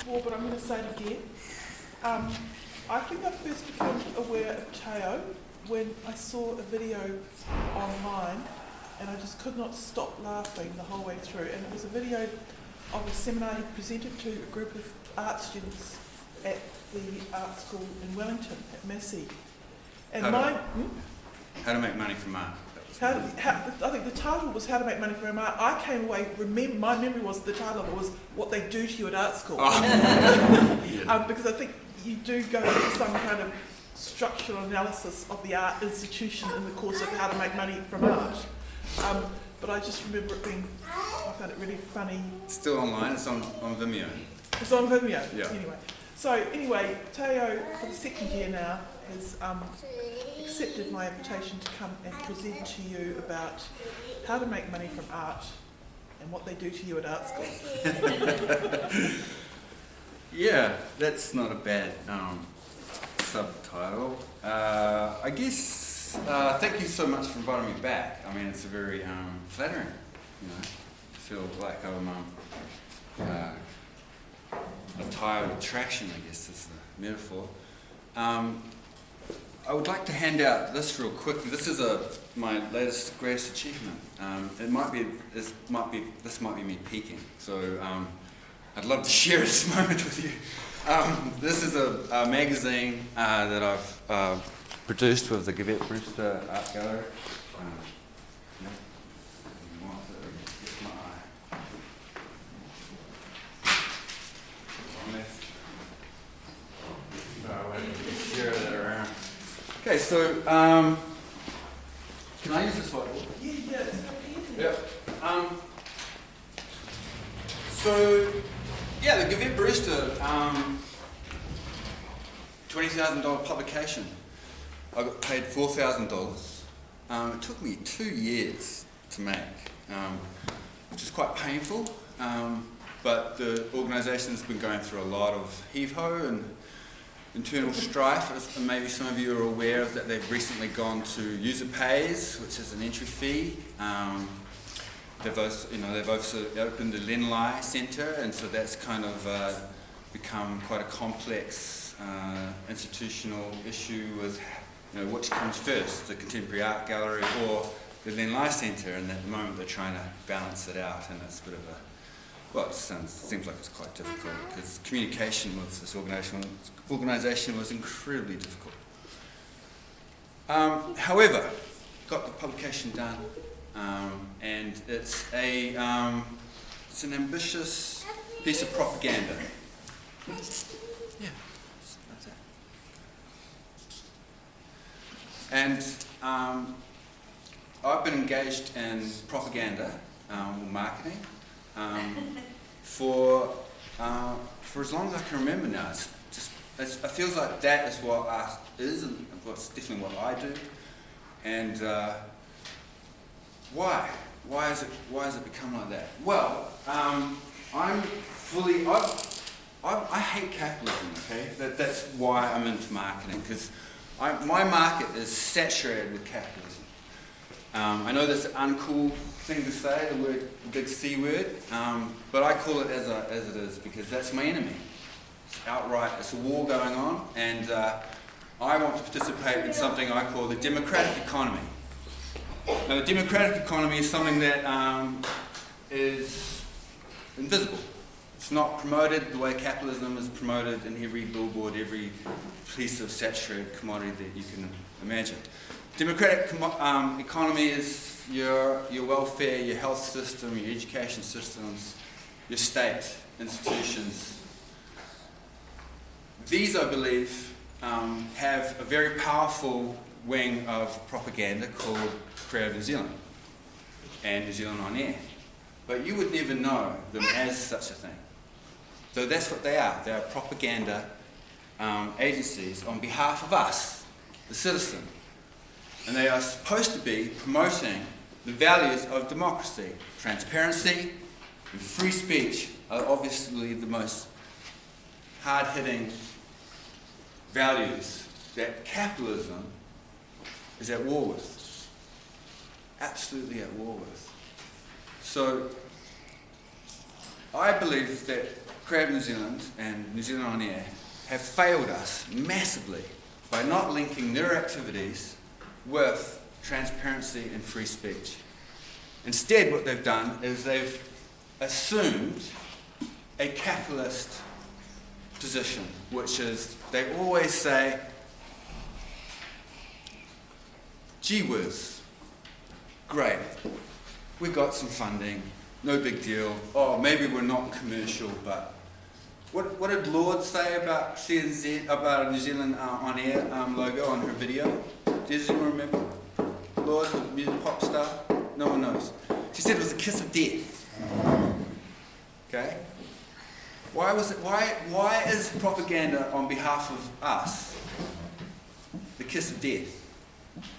before, but I'm going to say it again. I think I first became aware of Teo when I saw a video online, and I just could not stop laughing the whole way through. And it was a video of a seminar he presented to a group of art students at the art school in Wellington, at Massey. And how to make money from art. I think the title was How to Make Money from Art. I came away, my memory was the title of it was What They Do to You at Art School. Oh. Because I think you do go into some kind of structural analysis of the art institution in the course of how to make money from art. But I just remember it being, I found it really funny. It's still online, it's on Vimeo. It's on Vimeo, yeah. Anyway, Teo, for the second year now, has accepted my invitation to come and present to you about how to make money from art and what they do to you at art school. Yeah, that's not a bad subtitle. I guess, thank you so much for inviting me back. I mean, it's a very flattering, to feel like I'm a tire of attraction, I guess is the metaphor. I would like to hand out this real quickly. This is my latest greatest achievement. This might be me peaking. So I'd love to share this moment with you. This is a magazine that I've produced with the Weve Brewster Art Gallery. Okay, so can I use this whiteboard? Yeah, it's Yeah. So, yeah, the Weve Brewster $20,000 publication. I got paid $4,000. It took me 2 years to make, which is quite painful. But the organisation has been going through a lot of heave-ho and internal strife. As maybe some of you are aware of that, they've recently gone to user pays, which is an entry fee. They've also opened the Lenlai Centre, and so that's kind of become quite a complex institutional issue with which comes first, the Contemporary Art Gallery or the Lenlai Centre, and at the moment they're trying to balance it out, and it's a bit of it seems like it's quite difficult because communication with this organisation was incredibly difficult. However, got the publication done, and it's an ambitious piece of propaganda. Yeah, that's it. And I've been engaged in propaganda, marketing. For as long as I can remember now, it feels like that is what art is, and it's definitely what I do. And why? Why has it become like that? Well, I hate capitalism. Okay, that's why I'm into marketing, because my market is saturated with capitalism. I know that's an uncool thing to say, the big C word, but I call it as it is because that's my enemy. It's outright, it's a war going on, and I want to participate in something I call the democratic economy. Now, the democratic economy is something that is invisible. It's not promoted the way capitalism is promoted in every billboard, every piece of saturated commodity that you can imagine. Democratic economy is your welfare, your health system, your education systems, your state institutions. These, I believe, have a very powerful wing of propaganda called Creative New Zealand and New Zealand On Air. But you would never know them as such a thing. So that's what they are. They are propaganda agencies on behalf of us, the citizen. And they are supposed to be promoting the values of democracy. Transparency and free speech are obviously the most hard-hitting values that capitalism is at war with. Absolutely at war with. So I believe that Creative New Zealand and New Zealand On Air have failed us massively by not linking their activities with transparency and free speech. Instead, what they've done is they've assumed a capitalist position, which is they always say, gee whiz, great, we got some funding, no big deal. Oh, maybe we're not commercial, but what did Lord say about CNZ, about a New Zealand On Air logo on her video? Does anyone remember? Lord, the music pop star? No one knows. She said it was a kiss of death. Okay? Why is propaganda on behalf of us the kiss of death?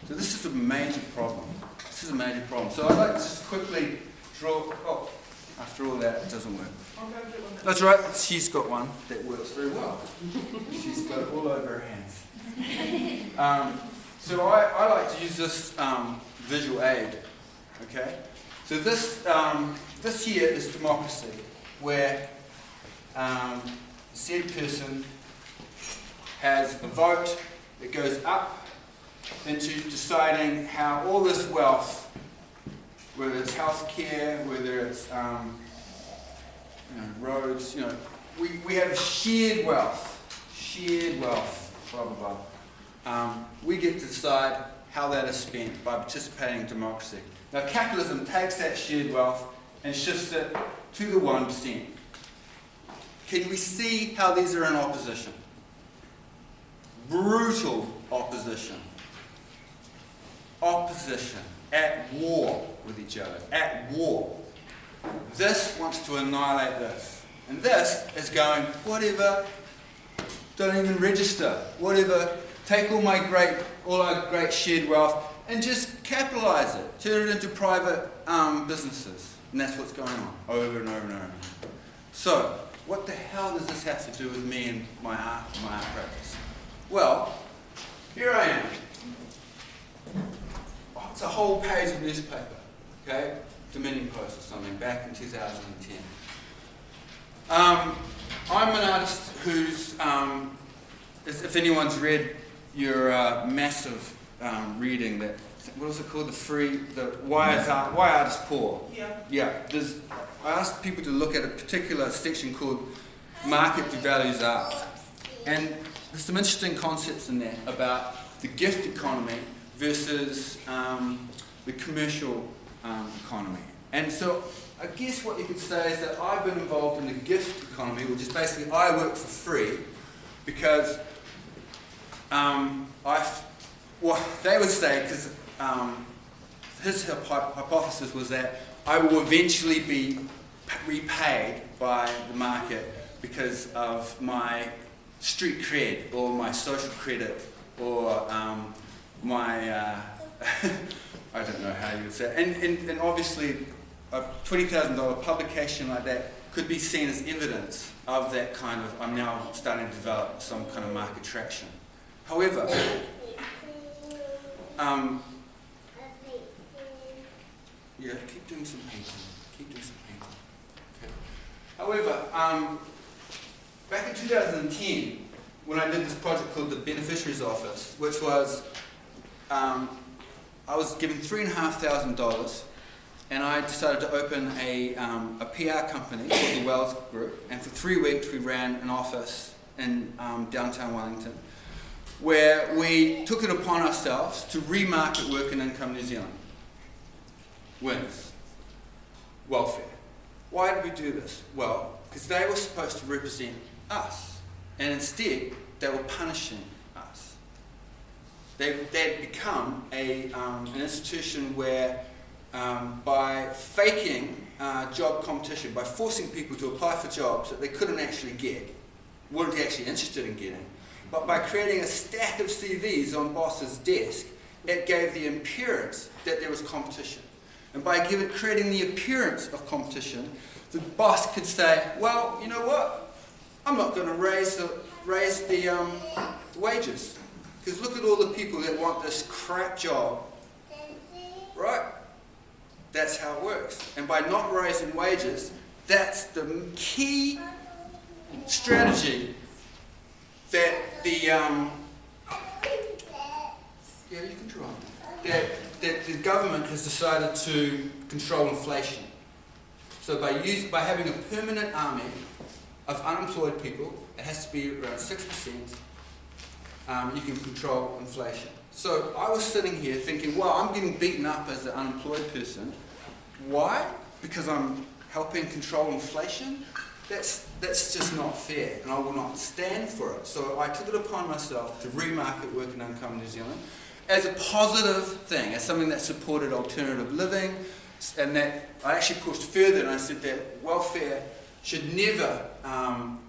So this is a major problem. This is a major problem. So I'd like to just quickly draw. Oh, after all that, it doesn't work. That's right. She's got one that works very well. She's got it all over her hands. So I like to use this visual aid. Okay. So this here is democracy, where said person has a vote that goes up into deciding how all this wealth, whether it's healthcare, whether it's roads, we have shared wealth, blah blah blah. We get to decide how that is spent by participating in democracy. Now, capitalism takes that shared wealth and shifts it to the 1%. Can we see how these are in opposition? Brutal opposition. Opposition. At war with each other. At war. This wants to annihilate this. And this is going, whatever, don't even register. Whatever, take all our great shared wealth and just capitalize it. Turn it into private businesses. And that's what's going on over and over and over. So, what the hell does this have to do with me and my art practice? Well, here I am. Oh, it's a whole page of newspaper, okay? Dominion Post or something, back in 2010. I'm an artist who's, if anyone's read your massive reading that, what was it called? Why Art is Poor? Yeah. I asked people to look at a particular section called Market Devalues Art. And there's some interesting concepts in there about the gift economy versus the commercial economy. And so I guess what you could say is that I've been involved in the gift economy, which is basically I work for free because they would say, because his hypothesis was that I will eventually be repaid by the market because of my street cred or my social credit or my I don't know how you would say it. And obviously a $20,000 publication like that could be seen as evidence of that kind of, I'm now starting to develop some kind of market traction. However, yeah, keep doing some painting. Okay. However, back in 2010, when I did this project called the Beneficiaries Office, which was, I was given $3,500, and I decided to open a PR company called the Wells Group, and for 3 weeks we ran an office in downtown Wellington, where we took it upon ourselves to remarket Work and Income New Zealand. Wins. Welfare. Why did we do this? Well, because they were supposed to represent us, and instead they were punishing us. They'd become an institution where by faking job competition, by forcing people to apply for jobs that they couldn't actually get, weren't actually interested in getting, but by creating a stack of CVs on boss's desk, it gave the appearance that there was competition. And by creating the appearance of competition, the boss could say, well, you know what? I'm not going to raise the wages. Because look at all the people that want this crap job. Right? That's how it works. And by not raising wages, that's the key strategy that that the government has decided to control inflation. So by having a permanent army of unemployed people, it has to be around 6%, you can control inflation. So I was sitting here thinking, well, I'm getting beaten up as an unemployed person. Why? Because I'm helping control inflation? That's just not fair, and I will not stand for it. So I took it upon myself to remarket work and income in New Zealand as a positive thing, as something that supported alternative living, and that I actually pushed further, and I said that welfare should never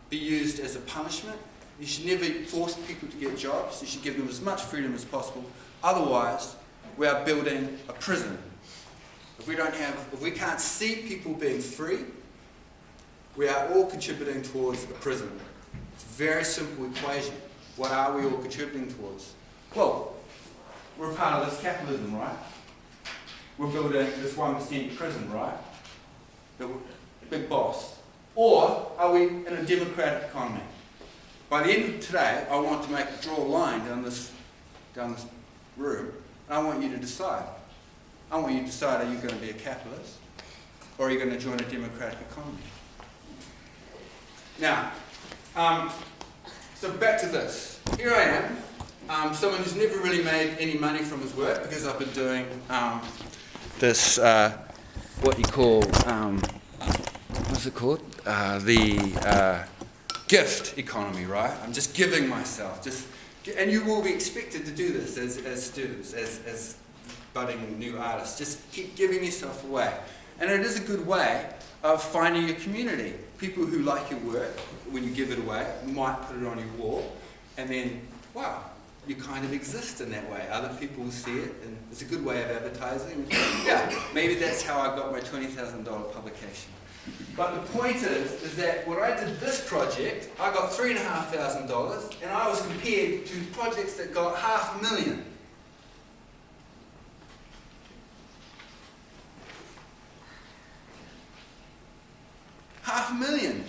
be used as a punishment. You should never force people to get jobs. You should give them as much freedom as possible. Otherwise, we are building a prison. If we can't see people being free, we are all contributing towards a prison. It's a very simple equation. What are we all contributing towards? Well, we're a part of this capitalism, right? We're building this 1% prison, right? The big boss. Or are we in a democratic economy? By the end of today, I want to draw a line down this room, and I want you to decide. I want you to decide, are you going to be a capitalist, or are you going to join a democratic economy? Now, so back to this. Here I am, someone who's never really made any money from his work, because I've been doing this, what you call, what's it called? The gift economy, right? I'm just giving myself, and you will be expected to do this as students, as budding new artists. Just keep giving yourself away. And it is a good way of finding your community. People who like your work, when you give it away, might put it on your wall, and then, wow, you kind of exist in that way. Other people will see it, and it's a good way of advertising. Yeah, maybe that's how I got my $20,000 publication. But the point is that when I did this project, I got $3,500, and I was compared to projects that got $500,000. $500,000.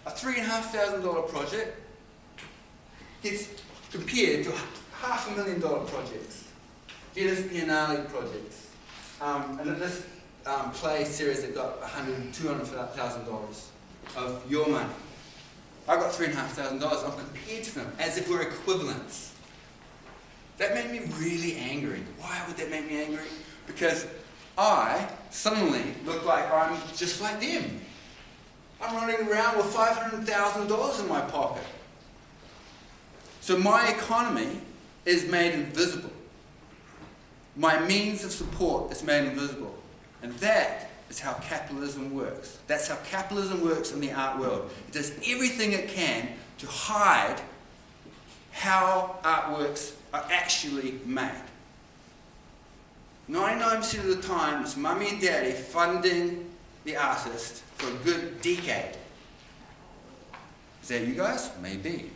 A $3,500 project gets compared to $500,000 projects, Venice Biennale projects, and in this play series that got $200,000 of your money. I got $3,500. I'm compared to them as if we're equivalents. That made me really angry. Why would that make me angry? Because I suddenly look like I'm just like them. I'm running around with $500,000 in my pocket. So my economy is made invisible. My means of support is made invisible. And that is how capitalism works. That's how capitalism works in the art world. It does everything it can to hide how artworks are actually made. 99% of the time, it's mummy and daddy funding the artist for a good decade. Is that you guys? Maybe.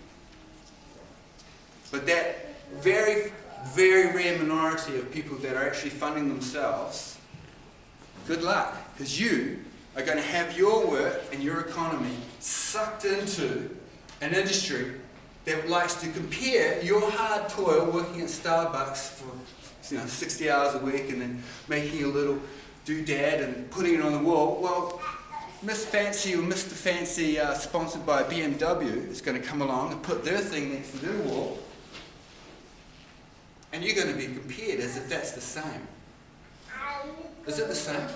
But that very, very rare minority of people that are actually funding themselves, good luck, because you are going to have your work and your economy sucked into an industry that likes to compare your hard toil working at Starbucks for 60 hours a week and then making a little doodad and putting it on the wall. Well, Miss Fancy or Mr. Fancy, sponsored by BMW, is going to come along and put their thing next to their wall, and you're going to be compared as if that's the same. Is it the same?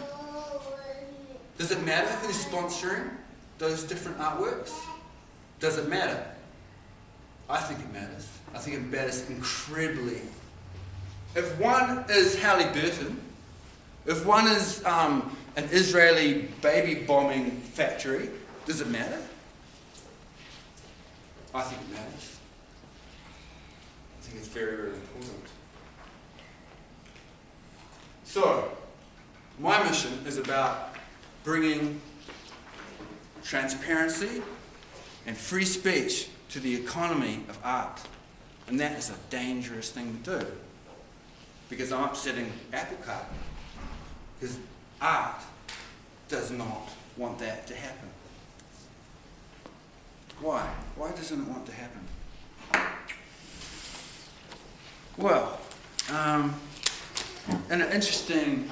Does it matter who's sponsoring those different artworks? Does it matter? I think it matters. I think it matters incredibly. If one is Halliburton, if one is an Israeli baby bombing factory, does it matter? I think it matters. I think it's very, very important. So, my mission is about bringing transparency and free speech to the economy of art. And that is a dangerous thing to do, because I'm upsetting apple cart. Because art does not want that to happen? Why? Why doesn't it want to happen? Well, in an interesting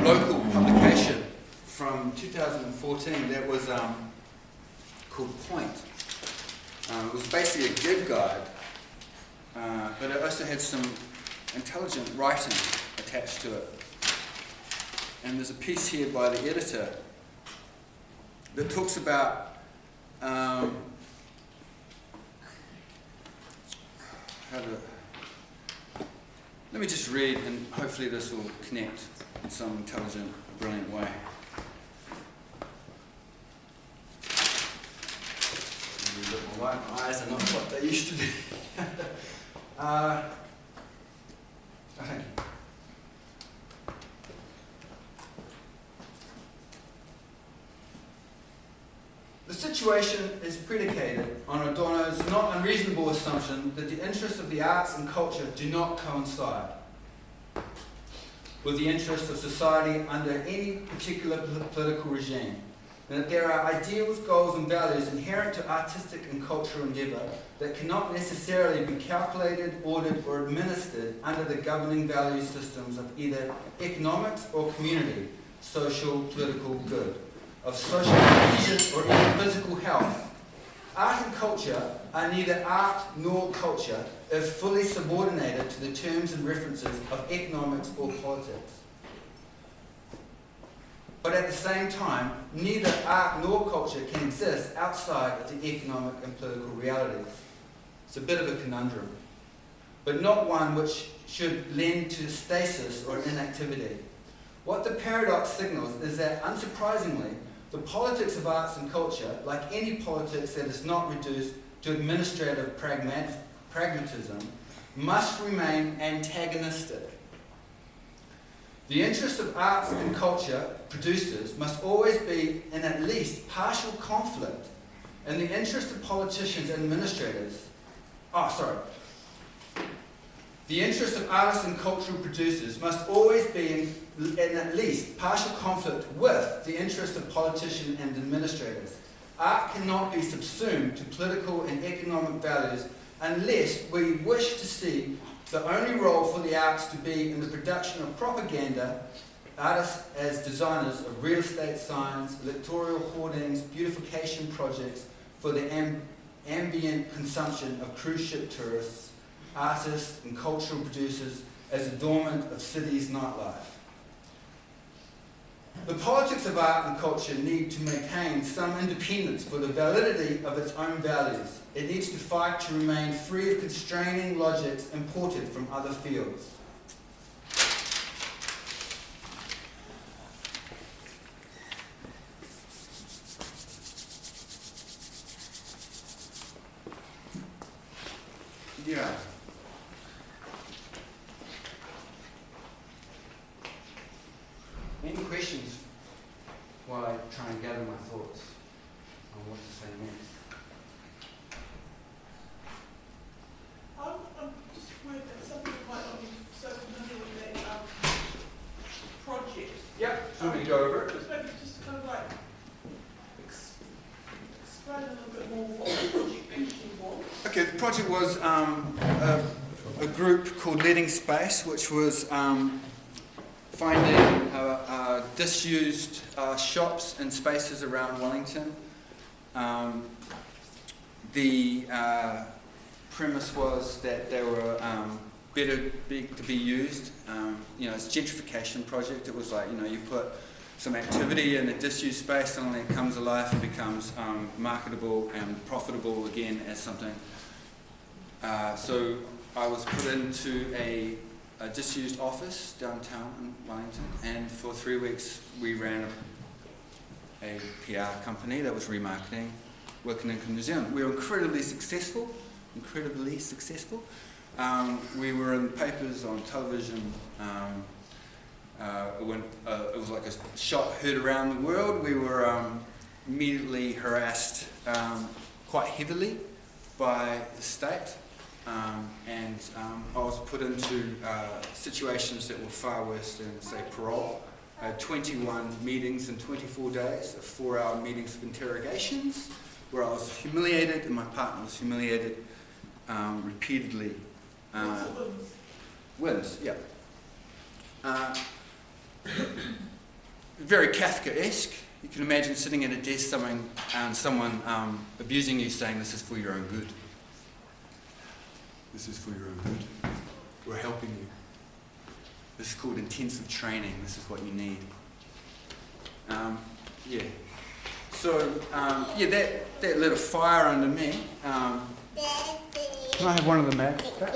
local publication from 2014 that was called Point. It was basically a gig guide, but it also had some intelligent writing attached to it. And there's a piece here by the editor that talks about let me just read, and hopefully this will connect in some intelligent, brilliant way. My eyes are not what they used to be. Thank you. The situation is predicated on Adorno's not unreasonable assumption that the interests of the arts and culture do not coincide with the interests of society under any particular political regime, and that there are ideals, goals and values inherent to artistic and cultural endeavour that cannot necessarily be calculated, ordered or administered under the governing value systems of either economics or community, social, political good, of social cohesion or even physical health. Art and culture are neither art nor culture if fully subordinated to the terms and references of economics or politics. But at the same time, neither art nor culture can exist outside of the economic and political realities. It's a bit of a conundrum, but not one which should lend to stasis or inactivity. What the paradox signals is that, unsurprisingly, the politics of arts and culture, like any politics that is not reduced to administrative pragmatism, must remain antagonistic. The interest of arts and culture producers must always be in at least partial conflict, and the interest of politicians and administrators, the interest of artists and cultural producers must always be in at least partial conflict with the interest of politicians and administrators. Art cannot be subsumed to political and economic values unless we wish to see the only role for the arts to be in the production of propaganda, artists as designers of real estate signs, electoral hoardings, beautification projects for the ambient consumption of cruise ship tourists, artists and cultural producers as adornment of cities' nightlife. The politics of art and culture need to maintain some independence for the validity of its own values. It needs to fight to remain free of constraining logics imported from other fields. Yeah. Any questions while I try and gather my thoughts on what to say next? I'm just worried that some people might not be so familiar with that project. Yeah, so we go over it. Just maybe just kind of like explain a little bit more what the project actually was. Okay, the project was a group called Letting Space, which was finding disused shops and spaces around Wellington. The premise was that they were better to be used. It's a gentrification project. It was like, you put some activity in a disused space and then it comes alive and becomes marketable and profitable again as something. So I was put into a disused office downtown in Wellington, and for 3 weeks we ran a PR company that was remarketing, working in New Zealand. We were incredibly successful. We were in papers, on television. It was like a shot heard around the world. We were immediately harassed quite heavily by the state. I was put into situations that were far worse than, say, parole. I had 21 meetings in 24 days, of 4-hour meetings of interrogations, where I was humiliated and my partner was humiliated repeatedly. Wins, yeah. Very Kafkaesque. You can imagine sitting at a desk and someone abusing you, saying, "This is for your own good. This is for your own good. We're helping you. This is called intensive training. This is what you need." Yeah. So, that lit a fire under me. Can I have one of the maps back?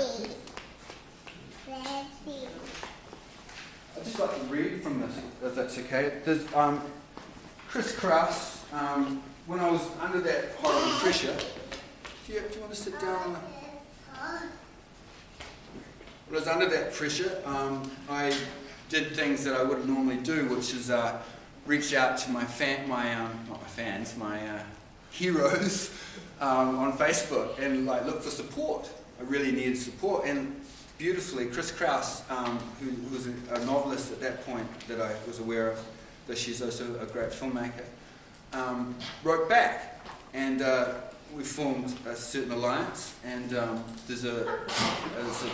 I'd just like to read from this, if that's okay. There's Kris Kross, when I was under that horrible pressure. Do you want to sit down on the... When I was under that pressure, I did things that I wouldn't normally do, which is reach out to my heroes on Facebook and look for support. I really needed support, and beautifully, Kris Kross, who was a novelist at that point that I was aware of, though she's also a great filmmaker, wrote back, and we formed a certain alliance. And there's a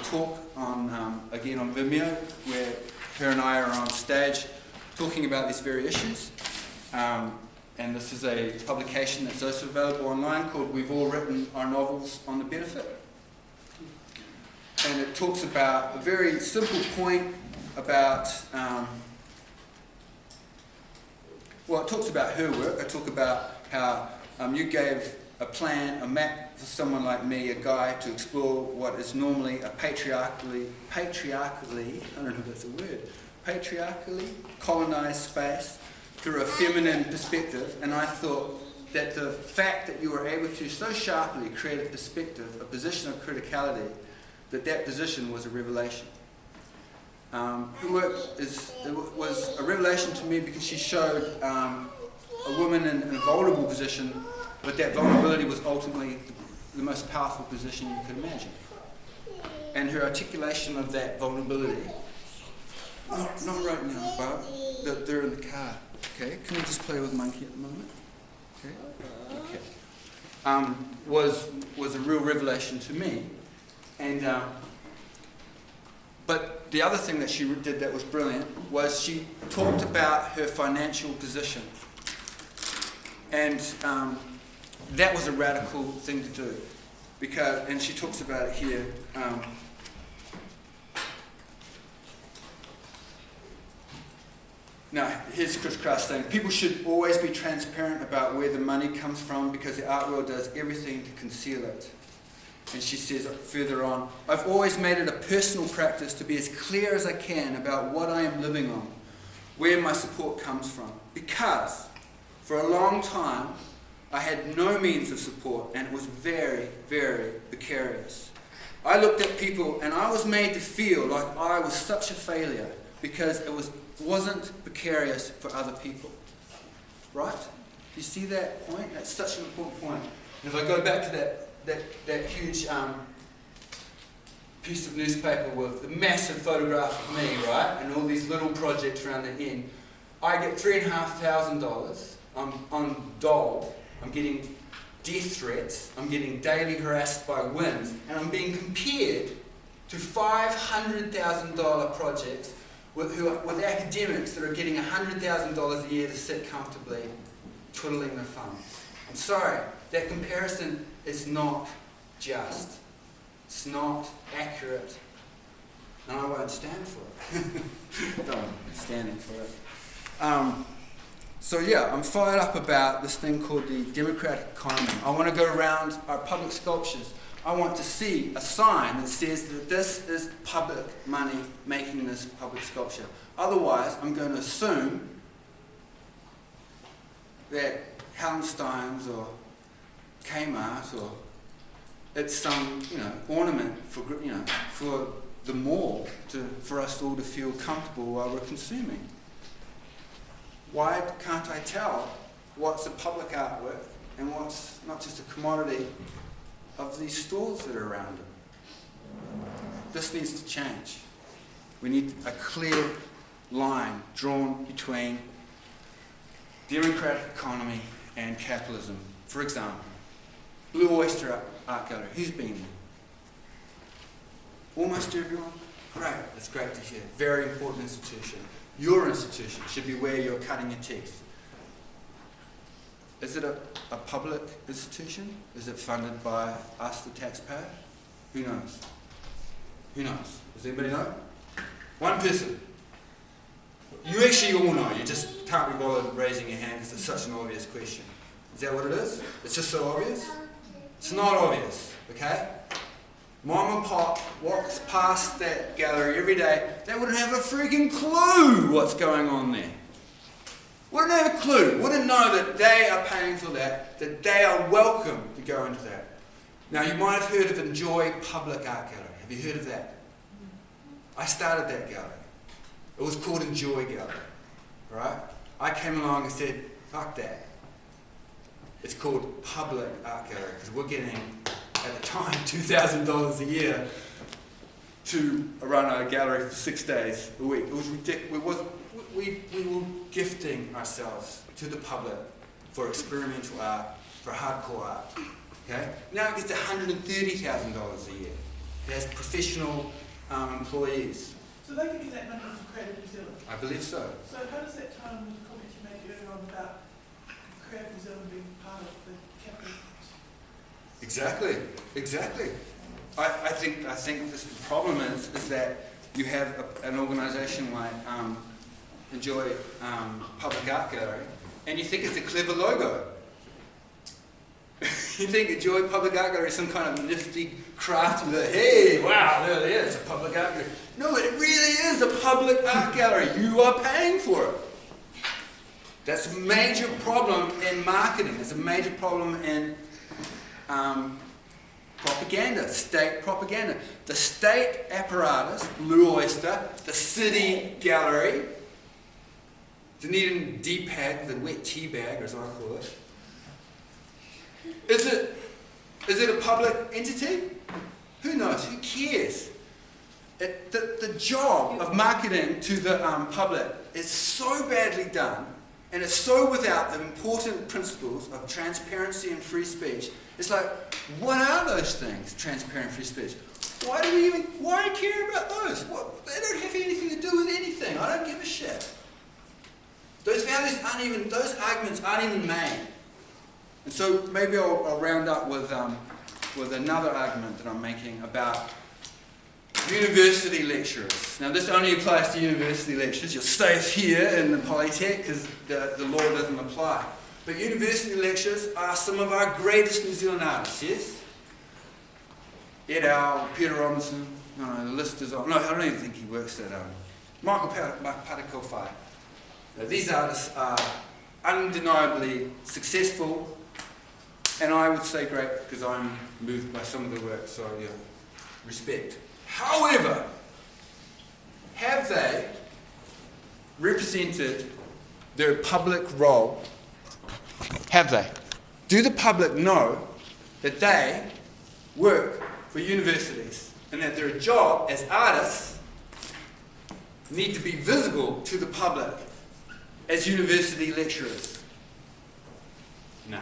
talk on again on Vimeo where her and I are on stage talking about these very issues. And this is a publication that's also available online called "We've All Written Our Novels on the Benefit." And it talks about a very simple point about, it talks about her work. I talk about how you gave a plan, a map for someone like me, a guy, to explore what is normally a patriarchally, I don't know if that's a word, patriarchally colonized space through a feminine perspective. And I thought that the fact that you were able to so sharply create a perspective, a position of criticality, that position was a revelation. Her work was a revelation to me because she showed a woman in a vulnerable position, but that vulnerability was ultimately the most powerful position you could imagine. And her articulation of that vulnerability, not right now, Bob, they're in the car. Okay, can we just play with Monkey at the moment? Okay. Was a real revelation to me. And but the other thing that she did that was brilliant was she talked about her financial position, and that was a radical thing to do, and she talks about it here. Now, here's Kris Kross saying, "People should always be transparent about where the money comes from because the art world does everything to conceal it." And she says further on, "I've always made it a personal practice to be as clear as I can about what I am living on, where my support comes from, because for a long time I had no means of support and it was very, very precarious. I looked at people and I was made to feel like I was such a failure because it wasn't precarious for other people." Right? Do you see that point? That's such an important point. And if I go back to that huge piece of newspaper with the massive photograph of me, right, and all these little projects around the end, I get $3,500 on dole. I'm getting death threats. I'm getting daily harassed by winds, and I'm being compared to $500,000 projects with academics that are getting $100,000 a year to sit comfortably, twiddling their thumbs. I'm sorry, that comparison is not just. It's not accurate. And I won't stand for it. No, I'm standing for it. I'm fired up about this thing called the democratic economy. I want to go around our public sculptures. I want to see a sign that says that this is public money making this public sculpture. Otherwise, I'm going to assume that Hallenstein's or Kmart or it's some ornament for the mall for us all to feel comfortable while we're consuming. Why can't I tell what's a public artwork and what's not just a commodity of these stores that are around it? This needs to change. We need a clear line drawn between democratic economy and capitalism. For example, Blue Oyster Art Gallery. Who's been there? Almost everyone? Great, that's great to hear. Very important institution. Your institution should be where you're cutting your teeth. Is it a public institution? Is it funded by us, the taxpayer? Who knows? Who knows? Does anybody know? One person. You actually all know, you just can't be bothered raising your hand because it's such an obvious question. Is that what it is? It's just so obvious? It's not obvious, okay? Mom and Pop walks past that gallery every day, they wouldn't have a freaking clue what's going on there. Wouldn't have a clue, wouldn't know that they are paying for that they are welcome to go into that. Now you might have heard of Enjoy Public Art Gallery. Have you heard of that? I started that gallery. It was called Enjoy Gallery, right? I came along and said, fuck that. It's called Public Art Gallery because we're getting, at the time, $2,000 a year to run a gallery for 6 days a week. It was ridiculous. We were gifting ourselves to the public for experimental art, for hardcore art. Okay? Now it gets $130,000 a year. It has professional employees. So they give you that money from Creative New Zealand? I believe so. So how does that tie in with the comment you made earlier on about Creative New Zealand being part of the capitalist? Exactly. I think the problem is that you have an organisation like Enjoy Public Art Gallery, and you think it's a clever logo. You think Enjoy Public Art Gallery is some kind of nifty craft with a, hey, wow, there it is, a public art gallery. No, it really is a public art gallery. You are paying for it. That's a major problem in marketing. It's a major problem in propaganda, state propaganda. The state apparatus, Blue Oyster, the city gallery, Dunedin D-pad, the wet tea bag, as I call it. Is it a public entity? Who knows? Who cares? The job of marketing to the public is so badly done, and it's so without the important principles of transparency and free speech. It's like, what are those things, transparent free speech? Why do you care about those? They don't have anything to do with anything. I don't give a shit. Those arguments aren't even made. And so maybe I'll round up with another argument that I'm making about university lecturers. Now this only applies to university lecturers. You're safe here in the Polytechnic because the law doesn't apply. But university lecturers are some of our greatest New Zealand artists, yes? Ed Owl, Peter Robinson, no, the list is on. No, I don't even think he works at Michael Patakowhai. These artists are undeniably successful, and I would say great because I'm moved by some of the work, so yeah, respect. However, have they represented their public role? Have they? Do the public know that they work for universities and that their job as artists need to be visible to the public as university lecturers? No.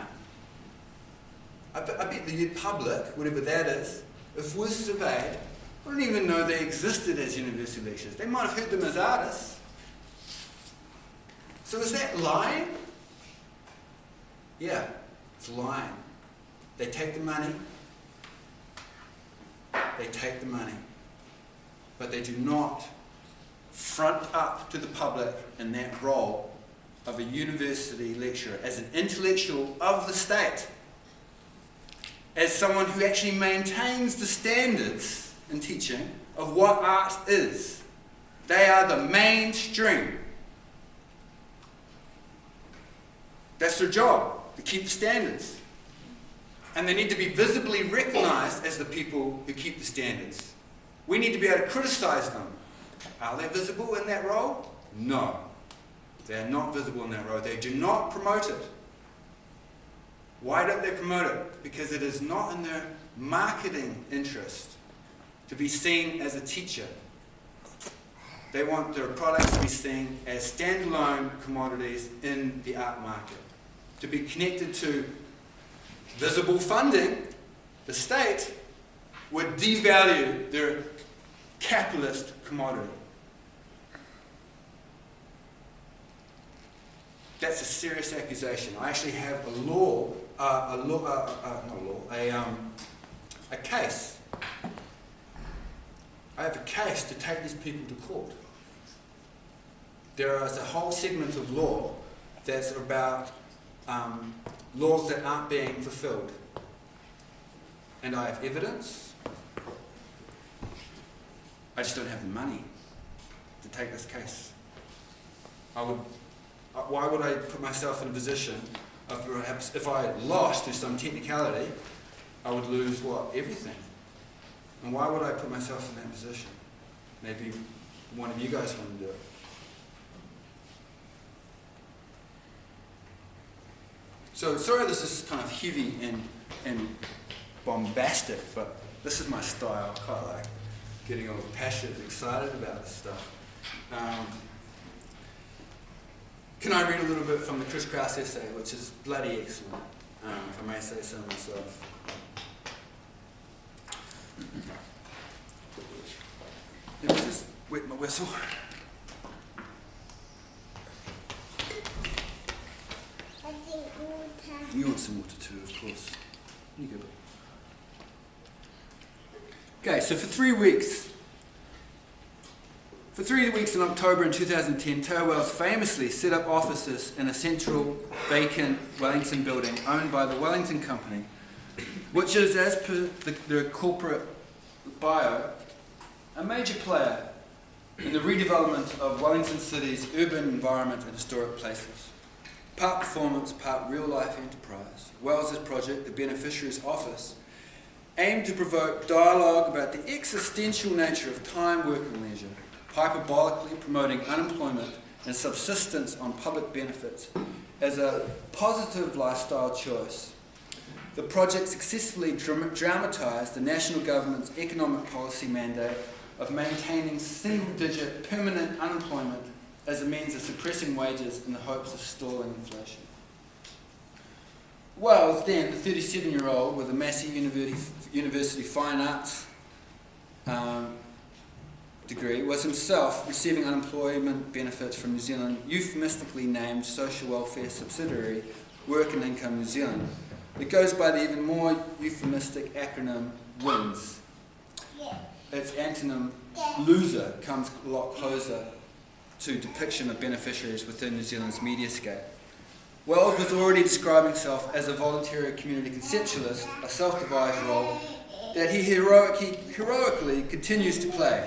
I bet the public, whatever that is, if we're surveyed, wouldn't even know they existed as university lecturers. They might have heard them as artists. So is that lying? Yeah, it's lying. They take the money. They take the money. But they do not front up to the public in that role of a university lecturer as an intellectual of the state, as someone who actually maintains the standards in teaching of what art is. They are the mainstream. That's their job, to keep the standards. And they need to be visibly recognized as the people who keep the standards. We need to be able to criticize them. Are they visible in that role? No. They are not visible in that role. They do not promote it. Why don't they promote it? Because it is not in their marketing interest to be seen as a teacher. They want their products to be seen as standalone commodities in the art market, to be connected to visible funding. The state would devalue their capitalist commodity. That's a serious accusation. I actually have a case. I have a case to take these people to court. There is a whole segment of law that's about laws that aren't being fulfilled. And I have evidence. I just don't have the money to take this case. Why would I put myself in a position of perhaps if I lost through some technicality, I would lose what? Everything. And why would I put myself in that position? Maybe one of you guys want to do it. So sorry this is kind of heavy and bombastic, but this is my style. I quite like getting all passionate and excited about this stuff. Can I read a little bit from the Kris Kross essay, which is bloody excellent, if I may say so myself. Let me just wet my whistle. You want some water too, of course. You go. Okay, so for 3 weeks in October in 2010, Tao Wells famously set up offices in a central vacant Wellington building owned by the Wellington Company, which is, as per their corporate bio, a major player in the redevelopment of Wellington City's urban environment and historic places. Part performance, part real-life enterprise, Wells's project, The Beneficiary's Office, aimed to provoke dialogue about the existential nature of time, work and leisure, hyperbolically promoting unemployment and subsistence on public benefits as a positive lifestyle choice. The project successfully dramatised the national government's economic policy mandate of maintaining single-digit permanent unemployment as a means of suppressing wages in the hopes of stalling inflation. Wells, then the 37-year-old with a Massey University Fine Arts degree, was himself receiving unemployment benefits from New Zealand euphemistically named Social Welfare Subsidiary Work and Income New Zealand. It goes by the even more euphemistic acronym WINS. Its antonym, loser, comes a lot closer to depiction of beneficiaries within New Zealand's mediascape. Wells was already describing himself as a voluntary community conceptualist, a self-devised role that he heroically continues to play.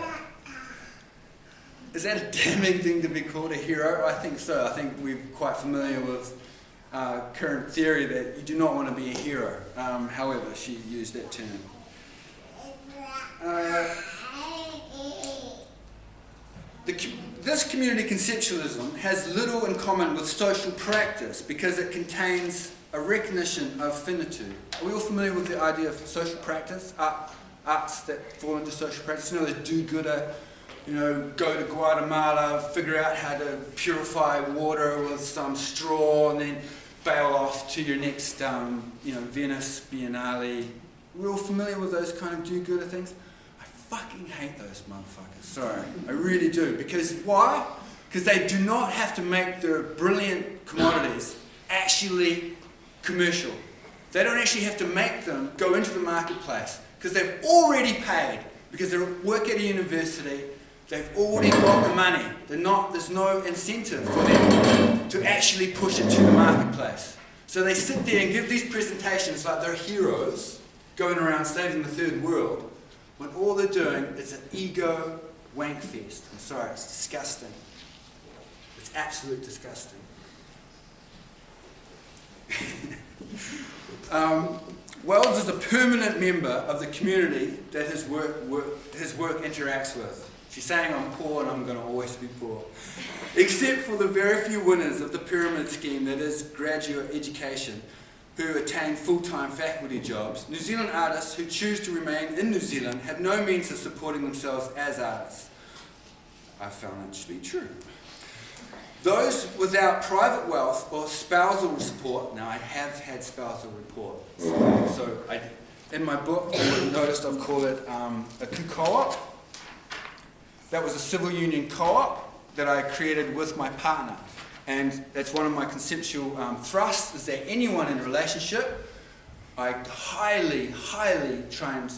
Is that a damning thing to be called a hero? I think so. I think we're quite familiar with current theory that you do not want to be a hero. However, she used that term. This community conceptualism has little in common with social practice because it contains a recognition of finitude. Are we all familiar with the idea of social practice? Arts that fall into social practice? You know, the do-gooder, go to Guatemala, figure out how to purify water with some straw, and then bail off to your next, Venice Biennale. We're all familiar with those kind of do-gooder things? I fucking hate those motherfuckers. Sorry, I really do. Because why? Because they do not have to make their brilliant commodities actually commercial. They don't actually have to make them go into the marketplace because they've already paid. Because they work at a university, they've already got the money. There's no incentive for them to actually push it to the marketplace. So they sit there and give these presentations like they're heroes going around saving the third world, when all they're doing is an ego wank fest. I'm sorry, it's disgusting. It's absolutely disgusting. Wells is a permanent member of the community that his work interacts with. She's saying I'm poor and I'm going to always be poor. Except for the very few winners of the pyramid scheme that is graduate education, who attain full-time faculty jobs, New Zealand artists who choose to remain in New Zealand have no means of supporting themselves as artists. I found that to be true. Those without private wealth or spousal support, now I have had spousal support, so in my book, you would have noticed I've called it a co-op. That was a civil union co-op that I created with my partner. And that's one of my conceptual thrusts, is that anyone in a relationship, I highly, highly try and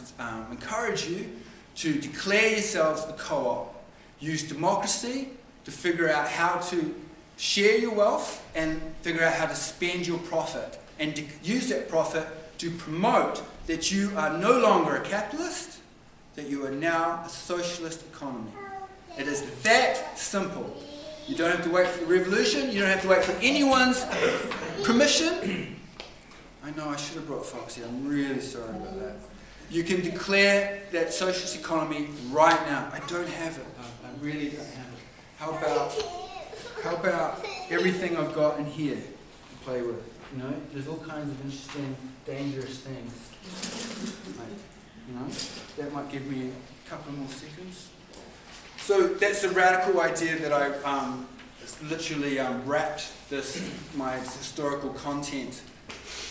encourage you to declare yourselves a co-op. Use democracy to figure out how to share your wealth and figure out how to spend your profit. And to use that profit to promote that you are no longer a capitalist, that you are now a socialist economy. It is that simple. You don't have to wait for the revolution. You don't have to wait for anyone's permission. I know I should have brought Foxy. I'm really sorry about that. You can declare that socialist economy right now. I don't have it, though. I really don't have it. How about everything I've got in here to play with? You know, there's all kinds of interesting, dangerous things. You know, that might give me a couple more seconds. So that's a radical idea that I literally wrapped my historical content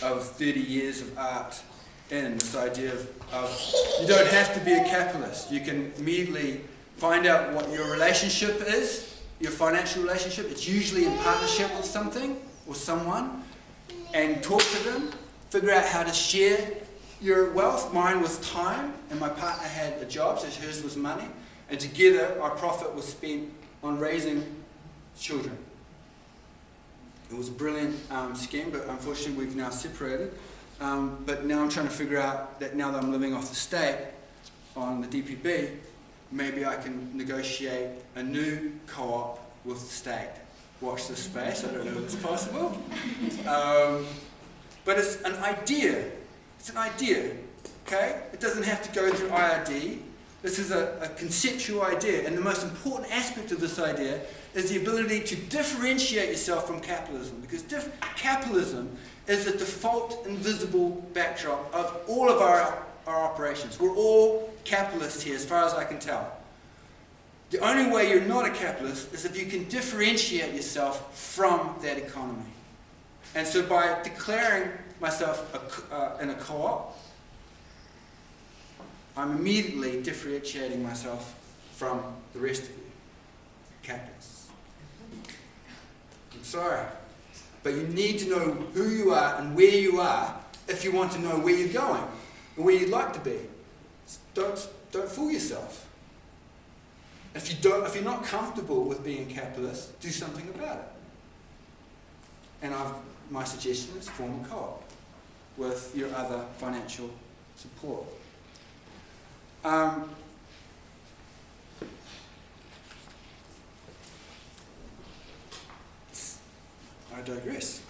of 30 years of art in, this idea of you don't have to be a capitalist. You can immediately find out what your relationship is, your financial relationship. It's usually in partnership with something or someone, and talk to them, figure out how to share your wealth. Mine was time, and my partner had a job, so hers was money. And together, our profit was spent on raising children. It was a brilliant scheme, but unfortunately we've now separated. But now I'm trying to figure out that now that I'm living off the state on the DPB, maybe I can negotiate a new co-op with the state. Watch this space, I don't know if it's possible. But it's an idea. It's an idea, okay? It doesn't have to go through IRD. This is a conceptual idea, and the most important aspect of this idea is the ability to differentiate yourself from capitalism, because capitalism is the default invisible backdrop of all of our operations. We're all capitalists here, as far as I can tell. The only way you're not a capitalist is if you can differentiate yourself from that economy. And so by declaring myself in a co-op, I'm immediately differentiating myself from the rest of you, capitalists. I'm sorry, but you need to know who you are and where you are if you want to know where you're going and where you'd like to be. Don't fool yourself. If you're not comfortable with being a capitalist, do something about it. And my suggestion is form a co-op with your other financial support. I digress.